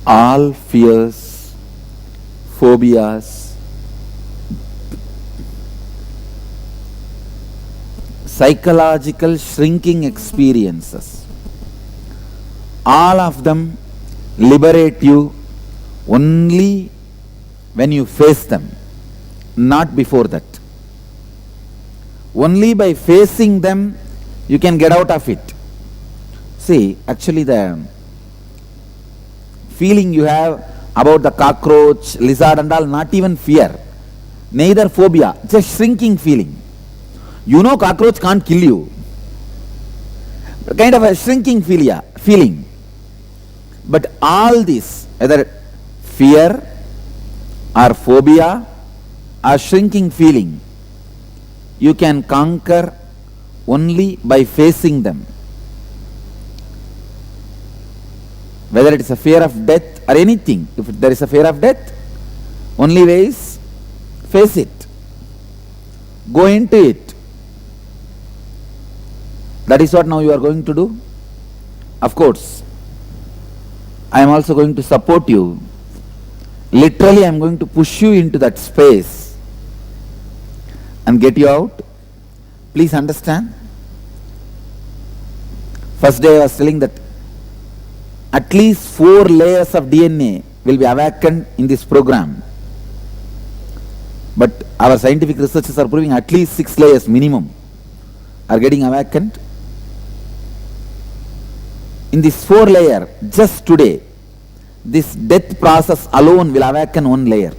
All fears, phobias, psychological shrinking experiences, all of them liberate you only when you face them, not before that. Only by facing them you can get out of it. See, actually the feeling you have about the cockroach, lizard and all, not even fear, neither phobia, just shrinking feeling. You know cockroach can't kill you. Kind of a shrinking feeling. But all this, whether fear or phobia or shrinking feeling, you can conquer only by facing them. Whether it is a fear of death or anything, if there is a fear of death, only way is face it. Go into it. That is what now you are going to do. Of course, I am also going to support you. Literally, I am going to push you into that space and get you out. Please understand. First day I was telling that at least 4 layers of DNA will be awakened in this program. But our scientific researchers are proving at least 6 layers minimum are getting awakened. In this 4 layer, just today, this death process alone will awaken 1 layer.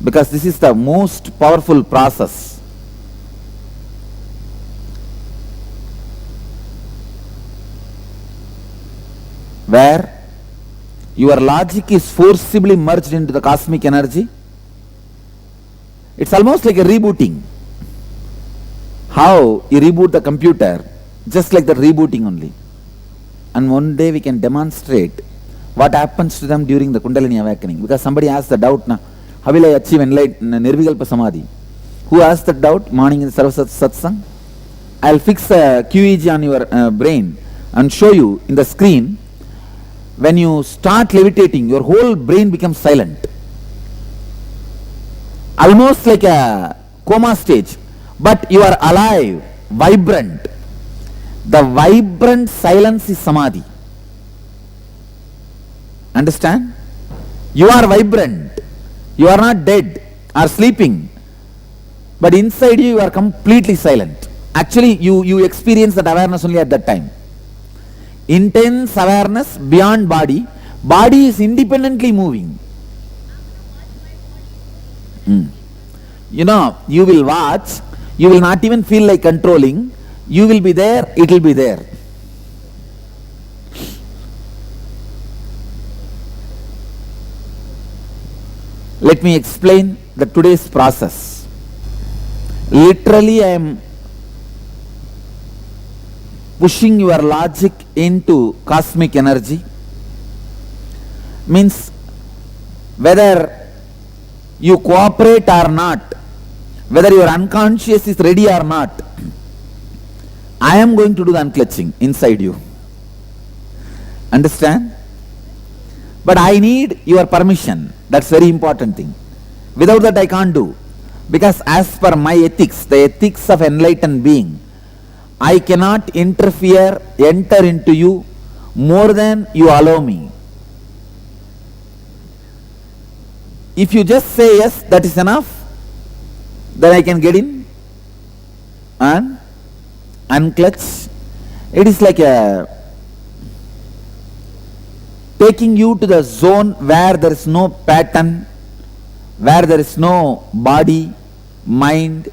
Because this is the most powerful process. Where your logic is forcibly merged into the cosmic energy. It's almost like a rebooting. How you reboot the computer, just like the rebooting only. And one day we can demonstrate what happens to them during the Kundalini awakening. Because somebody asked the doubt, how will I achieve Nirvikalpa Samadhi? Who asked that doubt? Morning in the Sarvasat Satsang. I'll fix a QEG on your brain and show you in the screen. When you start levitating, your whole brain becomes silent. Almost like a coma stage. But you are alive, vibrant. The vibrant silence is Samadhi. Understand? You are vibrant. You are not dead or sleeping. But inside you are completely silent. Actually, you experience that awareness only at that time. Intense awareness beyond body. Body is independently moving. You know, you will watch. You will not even feel like controlling. You will be there, it will be there. Let me explain the today's process. Literally, I am pushing your logic into cosmic energy. Means whether you cooperate or not, whether your unconscious is ready or not, I am going to do the unclutching inside you. Understand? But I need your permission. That's very important thing. Without that I can't do. Because as per my ethics, the ethics of enlightened being, I cannot interfere, enter into you more than you allow me. If you just say yes, that is enough, then I can get in and unclutch. It is like a taking you to the zone where there is no pattern, where there is no body, mind,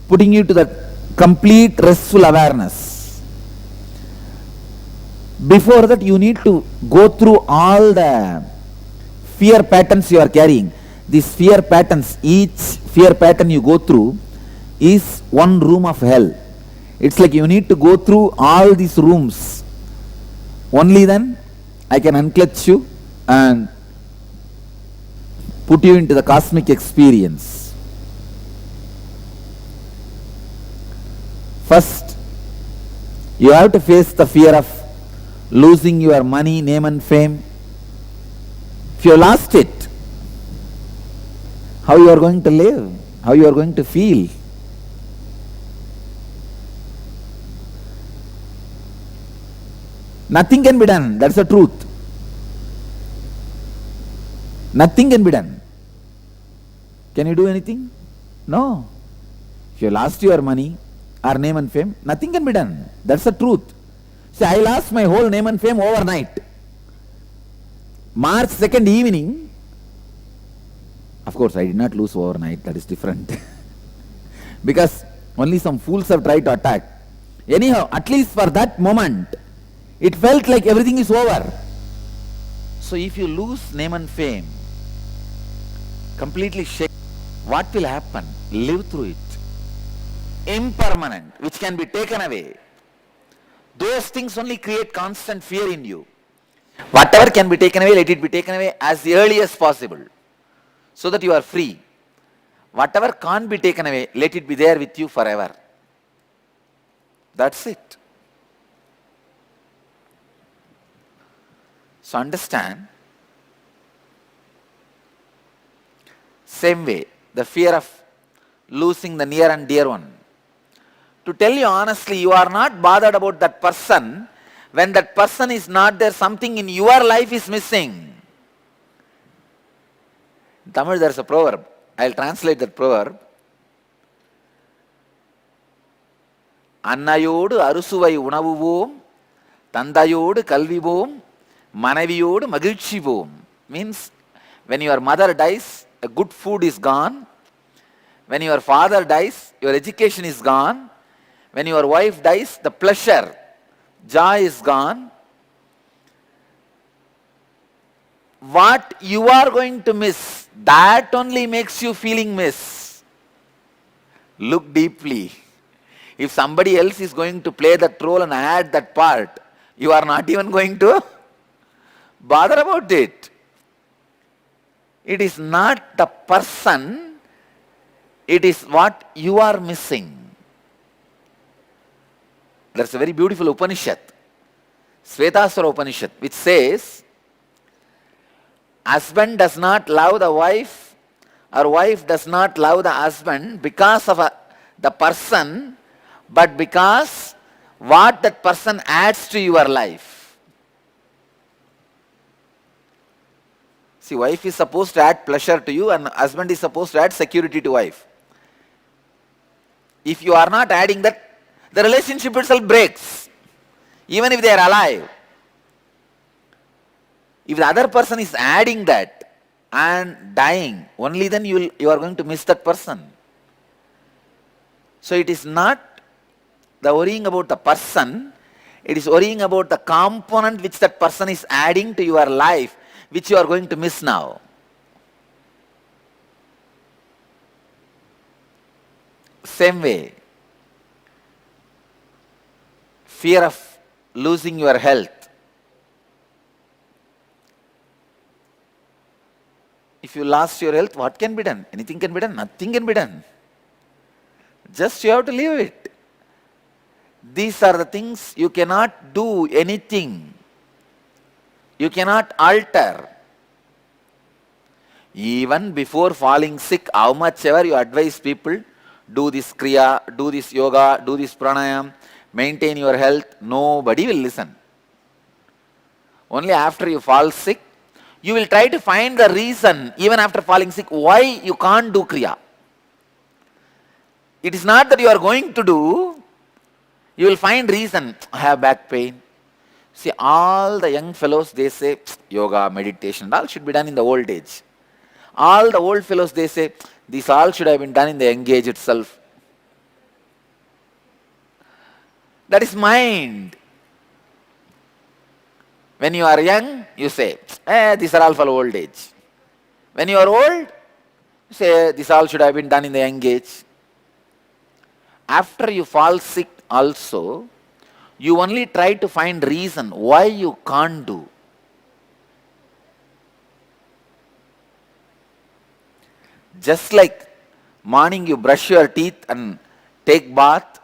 putting you to the complete restful awareness. Before that, you need to go through all the fear patterns you are carrying. These fear patterns, each fear pattern you go through is one room of hell. It's like you need to go through all these rooms. Only then I can unclutch you and put you into the cosmic experience. First, you have to face the fear of losing your money, name and fame, If you lost it, how you are going to live? How you are going to feel? Nothing can be done. That's the truth. Nothing can be done. Can you do anything? No. If you lost your money or name and fame, nothing can be done. That's the truth. See, I lost my whole name and fame overnight. March 2nd evening, of course I did not lose overnight, that is different. Because only some fools have tried to attack. Anyhow, at least for that moment, it felt like everything is over. So if you lose name and fame, completely shake, what will happen? Live through it. Impermanent, which can be taken away. Those things only create constant fear in you. Whatever can be taken away, let it be taken away as early as possible, so that you are free. Whatever can't be taken away, let it be there with you forever. That's it. So understand, same way, the fear of losing the near and dear one. To tell you honestly, you are not bothered about that person. When that person is not there, something in your life is missing. In Tamil there is a proverb. I will translate that proverb. அன்னையோடு அறுசுவை உணவுவோம், தந்தையோடு கல்விவோம், மனைவியோடு மகிழ்ச்சிவோம். Means, when your mother dies, a good food is gone. When your father dies, your education is gone. When your wife dies, the pleasure, joy is gone. What you are going to miss, that only makes you feeling miss. Look deeply. If somebody else is going to play that role and add that part, you are not even going to bother about it. It is not the person, it is what you are missing. That's a very beautiful Upanishad, Svetaswara Upanishad, which says, husband does not love the wife or wife does not love the husband because of the person, but because what that person adds to your life. See, wife is supposed to add pleasure to you and husband is supposed to add security to wife. If you are not adding that, the relationship itself breaks, even if they are alive. If the other person is adding that and dying, only then you are going to miss that person. So it is not the worrying about the person, it is worrying about the component which that person is adding to your life, which you are going to miss now. Same way, fear of losing your health. If you lost your health, what can be done? Anything can be done? Nothing can be done. Just you have to leave it. These are the things you cannot do anything. You cannot alter. Even before falling sick, how much ever you advise people, do this kriya, do this yoga, do this pranayam, maintain your health, nobody will listen. Only after you fall sick, you will try to find the reason, even after falling sick, why you can't do kriya. It is not that you are going to do, you will find reason. I have back pain. See, all the young fellows, they say, yoga, meditation, all should be done in the old age. All the old fellows, they say, this all should have been done in the young age itself. That is mind. When you are young, you say, these are all for old age. When you are old, you say, this all should have been done in the young age. After you fall sick also, you only try to find reason why you can't do. Just like morning you brush your teeth and take bath,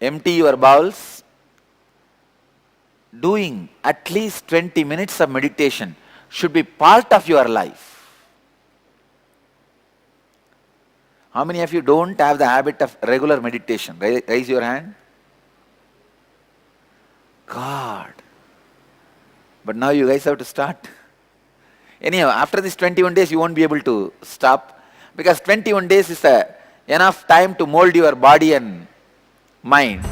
empty your bowels, doing at least 20 minutes of meditation, should be part of your life. How many of you don't have the habit of regular meditation? Raise your hand. God. But now you guys have to start. Anyhow, after this 21 days, you won't be able to stop, because 21 days is enough time to mold your body and mind.